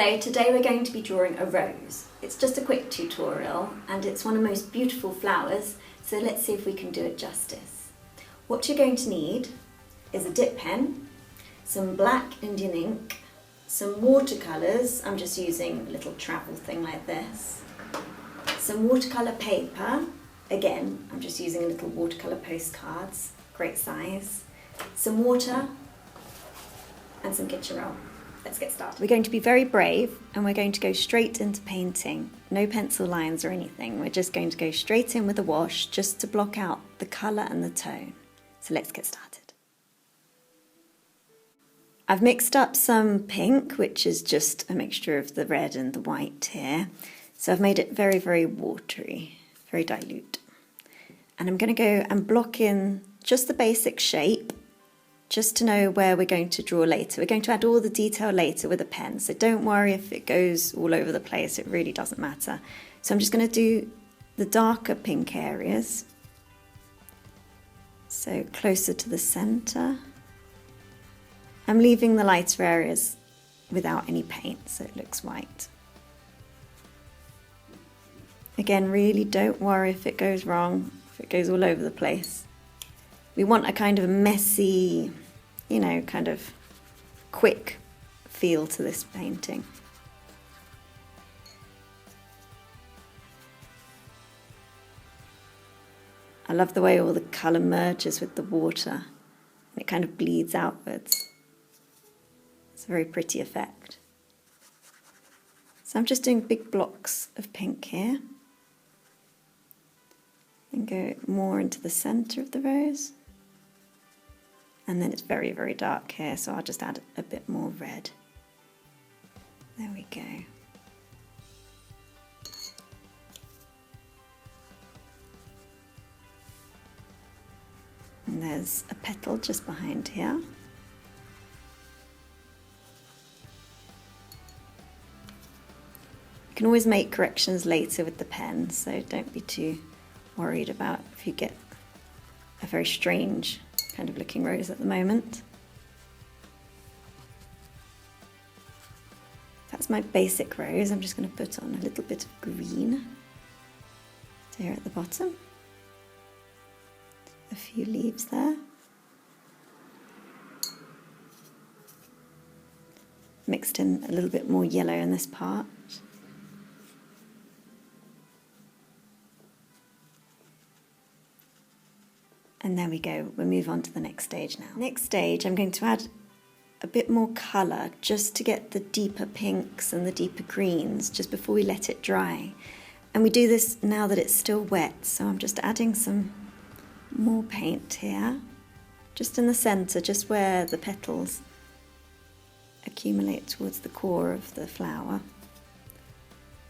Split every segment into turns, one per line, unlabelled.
Hello, today we're going to be drawing a rose. It's just a quick tutorial and it's one of the most beautiful flowers, so let's see if we can do it justice. What you're going to need is a dip pen, some black Indian ink, some watercolours, I'm just using a little travel thing like this, some watercolour paper, again I'm just using a little watercolour postcards, great size, some water and some kitchen roll. Let's get started. We're going to be very brave and we're going to go straight into painting. No pencil lines or anything. We're just going to go straight in with a wash just to block out the colour and the tone. So let's get started. I've mixed up some pink, which is just a mixture of the red and the white here. So I've made it very, very watery, very dilute. And I'm going to go and block in just the basic shape, just to know where we're going to draw later. We're going to add all the detail later with a pen, so don't worry if it goes all over the place, it really doesn't matter. So I'm just going to do the darker pink areas, so closer to the centre. I'm leaving the lighter areas without any paint, so it looks white. Again, really don't worry if it goes wrong, if it goes all over the place. We want a kind of messy, you know, kind of quick feel to this painting. I love the way all the colour merges with the water and it kind of bleeds outwards. It's a very pretty effect. So I'm just doing big blocks of pink here and go more into the centre of the rose. And then it's very, very dark here, so I'll just add a bit more red. There we go. And there's a petal just behind here. You can always make corrections later with the pen, so don't be too worried about if you get a very strange kind of looking rose at the moment. That's my basic rose. I'm just going to put on a little bit of green here at the bottom. A few leaves there. Mixed in a little bit more yellow in this part. And there we go, we'll move on to the next stage now. Next stage, I'm going to add a bit more colour just to get the deeper pinks and the deeper greens just before we let it dry. And we do this now that it's still wet, so I'm just adding some more paint here, just in the centre, just where the petals accumulate towards the core of the flower.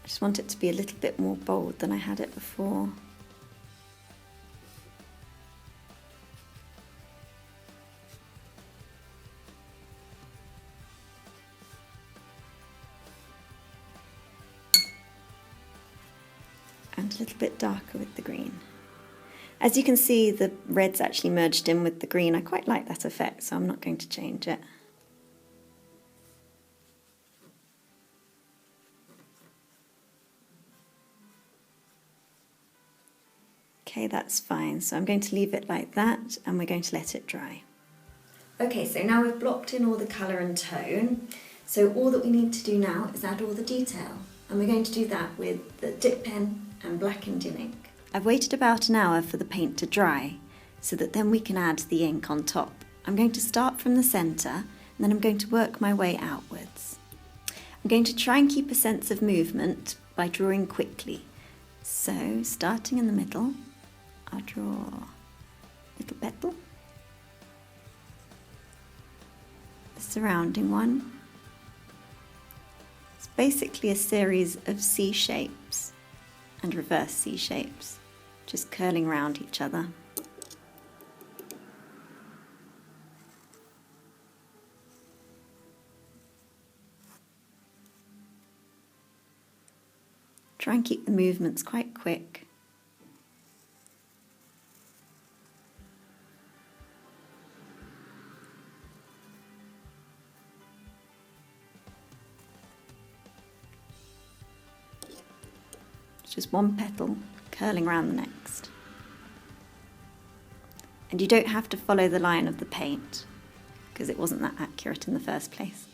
I just want it to be a little bit more bold than I had it before. And a little bit darker with the green. As you can see, the red's actually merged in with the green. I quite like that effect, so I'm not going to change it. Okay, that's fine. So I'm going to leave it like that and we're going to let it dry. Okay, so now we've blocked in all the colour and tone. So all that we need to do now is add all the detail. And we're going to do that with the dip pen and black Indian ink. I've waited about an hour for the paint to dry so that then we can add the ink on top. I'm going to start from the centre and then I'm going to work my way outwards. I'm going to try and keep a sense of movement by drawing quickly. So starting in the middle, I'll draw a little petal, the surrounding one. It's basically a series of C shapes and reverse C shapes, just curling round each other. Try and keep the movements quite quick. just one petal curling around the next. And you don't have to follow the line of the paint because it wasn't that accurate in the first place.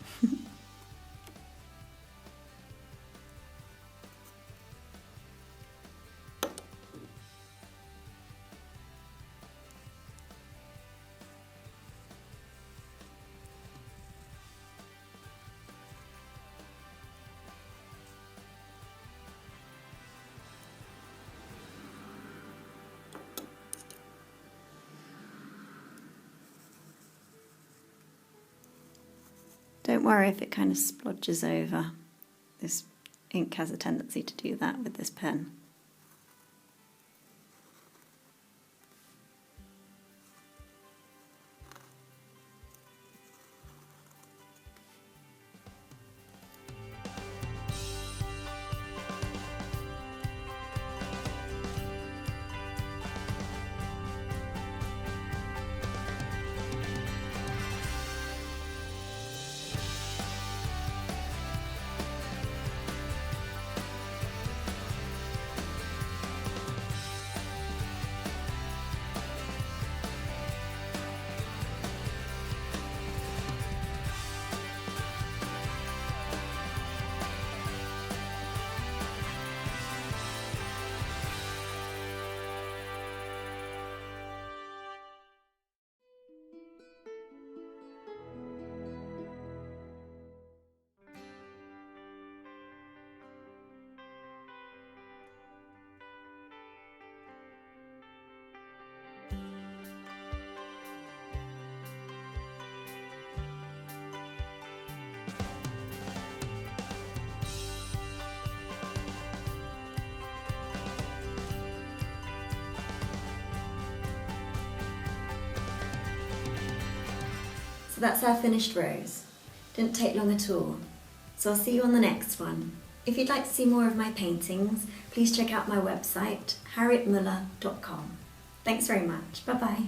Don't worry if it kind of splodges over. This ink has a tendency to do that with this pen. So that's our finished rose. Didn't take long at all. So I'll see you on the next one. If you'd like to see more of my paintings, please check out my website, harrietmuller.com. Thanks very much. Bye bye.